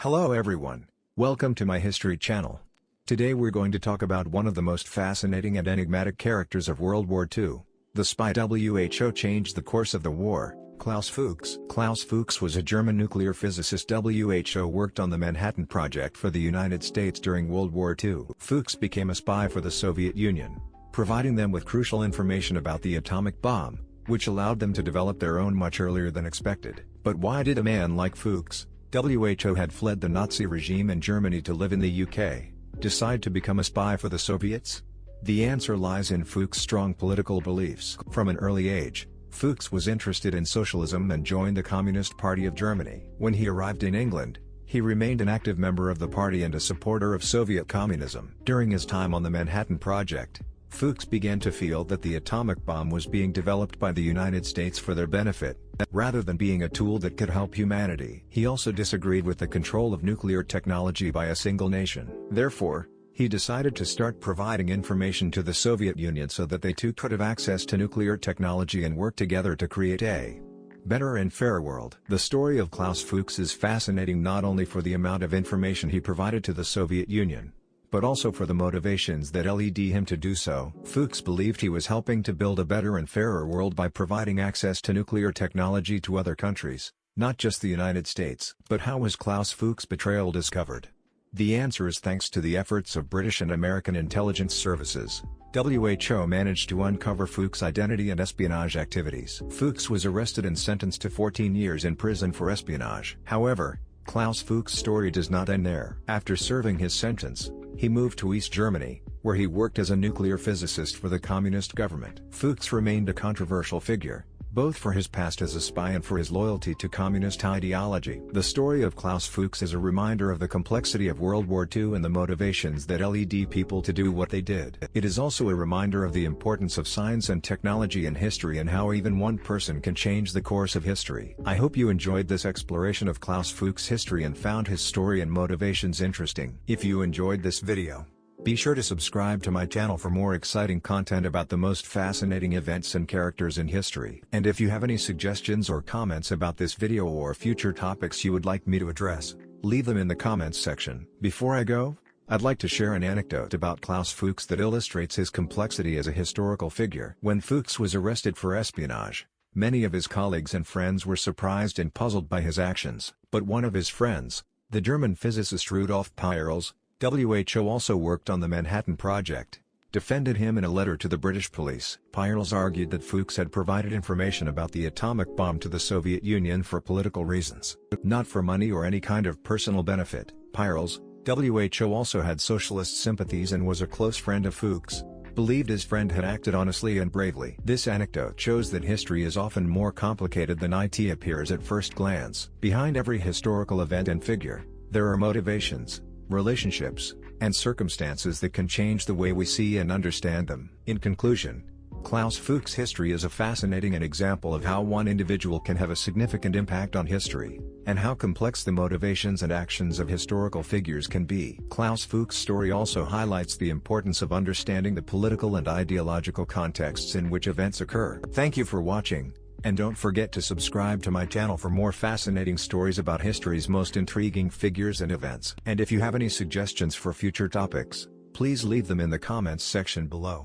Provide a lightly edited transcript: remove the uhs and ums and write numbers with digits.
Hello everyone, welcome to my history channel. Today we're going to talk about one of the most fascinating and enigmatic characters of World War II, the spy WHO changed the course of the war, Klaus Fuchs. Klaus Fuchs was a German nuclear physicist. WHO worked on the Manhattan Project for the United States during World War II. Fuchs became a spy for the Soviet Union, providing them with crucial information about the atomic bomb, which allowed them to develop their own much earlier than expected. But why did a man like Fuchs, WHO had fled the Nazi regime in Germany to live in the UK, decide to become a spy for the Soviets? The answer lies in Fuchs' strong political beliefs. From an early age, Fuchs was interested in socialism and joined the Communist Party of Germany. When he arrived in England, he remained an active member of the party and a supporter of Soviet communism. During his time on the Manhattan Project, Fuchs began to feel that the atomic bomb was being developed by the United States for their benefit, rather than being a tool that could help humanity. He also disagreed with the control of nuclear technology by a single nation. Therefore, he decided to start providing information to the Soviet Union so that they too could have access to nuclear technology and work together to create a better and fairer world. The story of Klaus Fuchs is fascinating not only for the amount of information he provided to the Soviet Union, but also for the motivations that led him to do so. Fuchs believed he was helping to build a better and fairer world by providing access to nuclear technology to other countries, not just the United States. But how was Klaus Fuchs' betrayal discovered? The answer is thanks to the efforts of British and American intelligence services. WHO managed to uncover Fuchs' identity and espionage activities. Fuchs was arrested and sentenced to 14 years in prison for espionage. However, Klaus Fuchs' story does not end there. After serving his sentence, he moved to East Germany, where he worked as a nuclear physicist for the communist government. Fuchs remained a controversial figure, both for his past as a spy and for his loyalty to communist ideology. The story of Klaus Fuchs is a reminder of the complexity of World War II and the motivations that led people to do what they did. It is also a reminder of the importance of science and technology in history and how even one person can change the course of history. I hope you enjoyed this exploration of Klaus Fuchs' history and found his story and motivations interesting. If you enjoyed this video, be sure to subscribe to my channel for more exciting content about the most fascinating events and characters in history. And if you have any suggestions or comments about this video or future topics you would like me to address, leave them in the comments section. Before I go, I'd like to share an anecdote about Klaus Fuchs that illustrates his complexity as a historical figure. When Fuchs was arrested for espionage, many of his colleagues and friends were surprised and puzzled by his actions. But one of his friends, the German physicist Rudolf Peierls, WHO also worked on the Manhattan Project, defended him in a letter to the British police. Peierls argued that Fuchs had provided information about the atomic bomb to the Soviet Union for political reasons, not for money or any kind of personal benefit. Peierls, WHO also had socialist sympathies and was a close friend of Fuchs, believed his friend had acted honestly and bravely. This anecdote shows that history is often more complicated than it appears at first glance. Behind every historical event and figure, there are motivations, relationships, and circumstances that can change the way we see and understand them. In conclusion, Klaus Fuchs' history is a fascinating example of how one individual can have a significant impact on history, and how complex the motivations and actions of historical figures can be. Klaus Fuchs' story also highlights the importance of understanding the political and ideological contexts in which events occur. Thank you for watching. And don't forget to subscribe to my channel for more fascinating stories about history's most intriguing figures and events. And if you have any suggestions for future topics, please leave them in the comments section below.